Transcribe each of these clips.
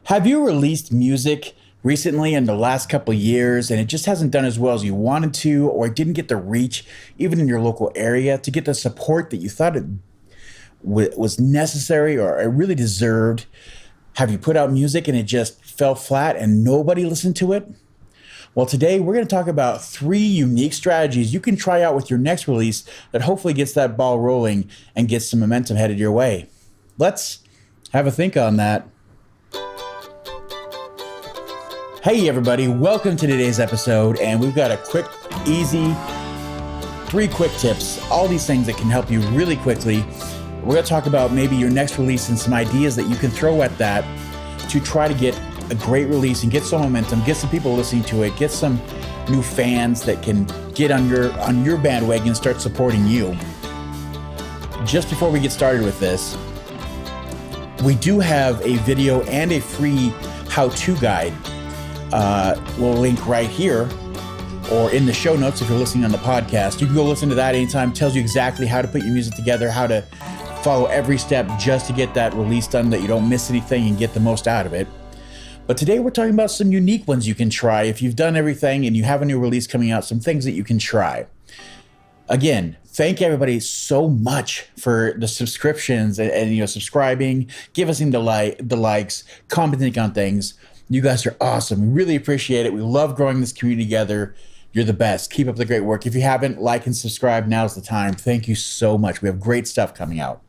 Have you released music recently in the last couple of years and it just hasn't done as well as you wanted to, or it didn't get the reach, even in your local area, to get the support that you thought it was necessary or it really deserved? Have you put out music and it just fell flat and nobody listened to it? Well, today we're going to talk about three unique strategies you can try out with your next release that hopefully gets that ball rolling and gets some momentum headed your way. Let's have a think on that. Hey everybody, welcome to today's episode, and we've got a quick, easy, three quick tips, all these things that can help you really quickly. We're going to talk about maybe your next release and some ideas that you can throw at that to try to get a great release and get some momentum, get some people listening to it, get some new fans that can get on your bandwagon and start supporting you. Just before we get started with this, we do have a video and a free how-to guide. We'll link right here or in the show notes if you're listening on the podcast. You can go listen to that anytime. It tells you exactly how to put your music together, how to follow every step just to get that release done, that you don't miss anything and get the most out of it. But today we're talking about some unique ones you can try. If you've done everything and you have a new release coming out, some things that you can try. Again, thank everybody so much for the subscriptions and subscribing, give us the likes, commenting on things. You guys are awesome. We really appreciate it. We love growing this community together. You're the best. Keep up the great work. If you haven't, like and subscribe. Now's the time. Thank you so much. We have great stuff coming out.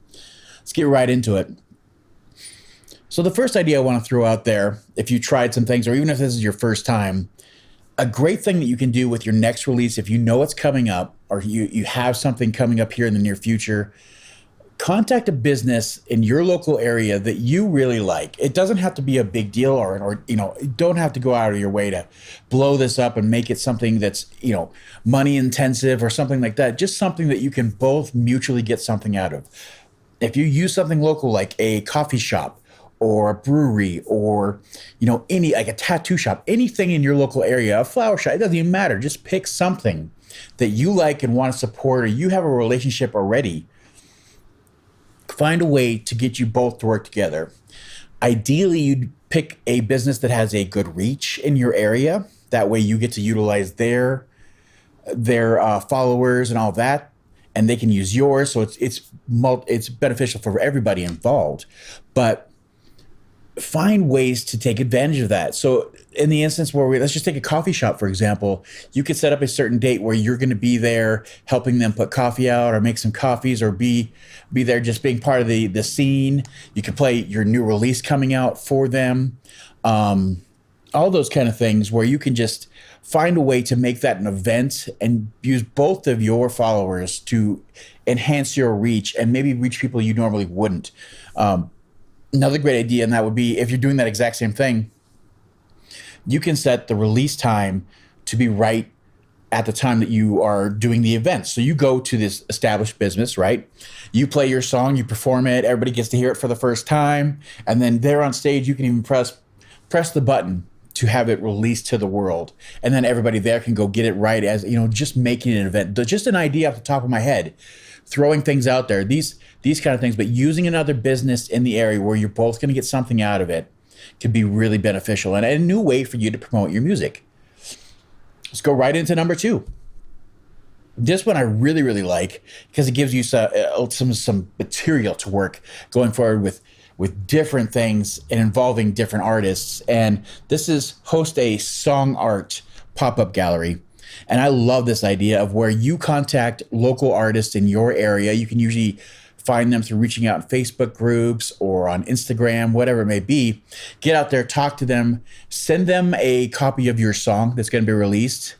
Let's get right into it. So the first idea I want to throw out there, if you tried some things, or even if this is your first time, a great thing that you can do with your next release, if you know it's coming up, or you have something coming up here in the near future, contact a business in your local area that you really like. It doesn't have to be a big deal, or you don't have to go out of your way to blow this up and make it something that's, money intensive or something like that. Just something that you can both mutually get something out of. If you use something local like a coffee shop or a brewery or, any, like a tattoo shop, anything in your local area, a flower shop, it doesn't even matter. Just pick something that you like and want to support, or you have a relationship already. Find a way to get you both to work together. Ideally, you'd pick a business that has a good reach in your area. That way you get to utilize their followers and all that, and they can use yours. So it's beneficial for everybody involved. But find ways to take advantage of that. So in the instance where let's just take a coffee shop, for example, you could set up a certain date where you're going to be there helping them put coffee out or make some coffees, or be there just being part of the scene. You could play your new release coming out for them. All those kind of things where you can just find a way to make that an event and use both of your followers to enhance your reach and maybe reach people you normally wouldn't. Another great idea, and that would be, if you're doing that exact same thing, you can set the release time to be right at the time that you are doing the event. So you go to this established business, right? You play your song, you perform it, everybody gets to hear it for the first time, and then there on stage, you can even press the button to have it released to the world. And then everybody there can go get it right, as, just making an event. Just an idea off the top of my head, throwing things out there, these kind of things, but using another business in the area where you're both going to get something out of it could be really beneficial and a new way for you to promote your music. Let's go right into number 2. This one I really, really like because it gives you some material to work going forward with different things and involving different artists. And this is host a song art pop-up gallery. And I love this idea of where you contact local artists in your area. You can usually find them through reaching out in Facebook groups or on Instagram, whatever it may be. Get out there, talk to them, send them a copy of your song that's going to be released,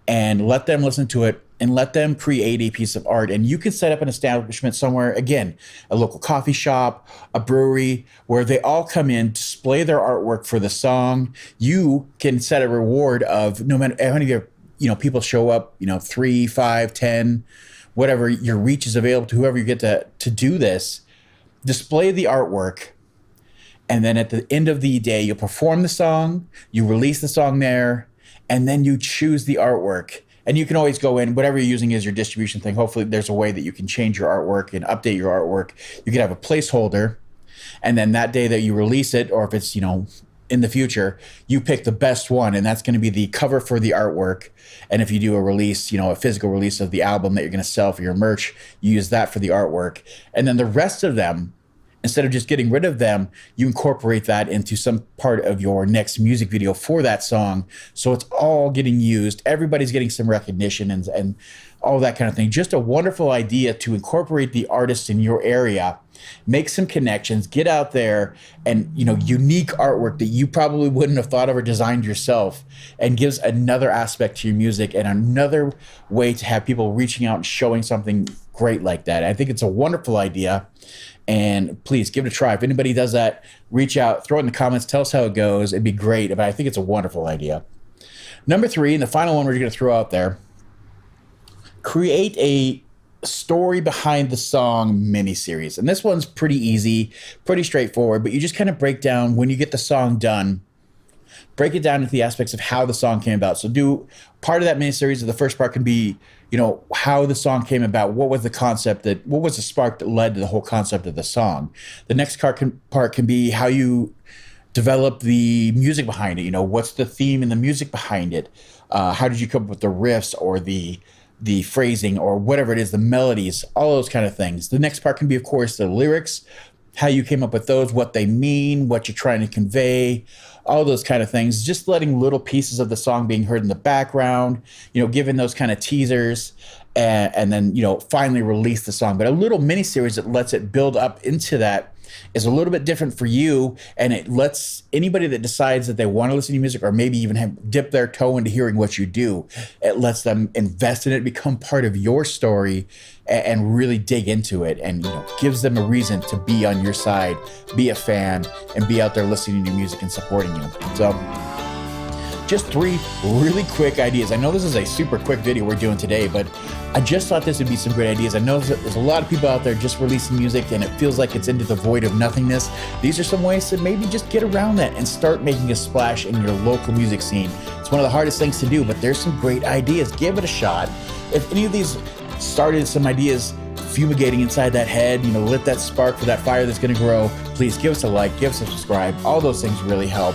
and let them listen to it and let them create a piece of art. And you can set up an establishment somewhere, again, a local coffee shop, a brewery, where they all come in, display their artwork for the song. You can set a reward of, no matter how many of your people show up, 3, 5, 10, whatever your reach is available to whoever you get to do this, display the artwork. And then at the end of the day, you'll perform the song, you release the song there, and then you choose the artwork. And you can always go in, whatever you're using as your distribution thing. Hopefully there's a way that you can change your artwork and update your artwork. You could have a placeholder, and then that day that you release it, or if it's, in the future, you pick the best one, and that's going to be the cover for the artwork. And if you do a release, a physical release of the album that you're going to sell for your merch, you use that for the artwork. And then the rest of them, instead of just getting rid of them, you incorporate that into some part of your next music video for that song. So it's all getting used. Everybody's getting some recognition and all that kind of thing. Just a wonderful idea to incorporate the artists in your area, make some connections, get out there, and unique artwork that you probably wouldn't have thought of or designed yourself, and gives another aspect to your music and another way to have people reaching out and showing something great like that. I think it's a wonderful idea, and please give it a try. If anybody does that, reach out, throw it in the comments, tell us how it goes. It'd be great, but I think it's a wonderful idea. Number 3, and the final one we're going to throw out there, create a story behind the song miniseries. And this one's pretty easy, pretty straightforward, but you just kind of break down, when you get the song done, break it down into the aspects of how the song came about. So do part of that miniseries. The first part can be, how the song came about. What was the concept what was the spark that led to the whole concept of the song? The next part can be how you develop the music behind it. What's the theme and the music behind it? How did you come up with the riffs or the phrasing or whatever it is, the melodies, all those kind of things. The next part can be, of course, the lyrics, how you came up with those, what they mean, what you're trying to convey, all those kind of things. Just letting little pieces of the song being heard in the background, giving those kind of teasers, and then, finally release the song. But a little mini series that lets it build up into that is a little bit different for you, and it lets anybody that decides that they want to listen to your music, or maybe even dip their toe into hearing what you do, it lets them invest in it, become part of your story, and really dig into it, and gives them a reason to be on your side, be a fan, and be out there listening to your music and supporting you. So just 3 really quick ideas. I know this is a super quick video we're doing today, but I just thought this would be some great ideas. I know there's a lot of people out there just releasing music and it feels like it's into the void of nothingness. These are some ways to maybe just get around that and start making a splash in your local music scene. It's one of the hardest things to do, but there's some great ideas. Give it a shot. If any of these started some ideas fumigating inside that head, lit that spark for that fire that's going to grow, please give us a like, give us a subscribe. All those things really help.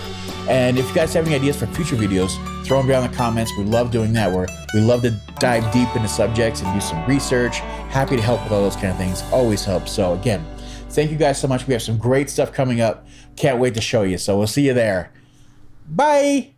And if you guys have any ideas for future videos, throw them down in the comments. We love doing that. We love to dive deep into subjects and do some research. Happy to help with all those kind of things. Always helps. So again, thank you guys so much. We have some great stuff coming up. Can't wait to show you. So we'll see you there. Bye.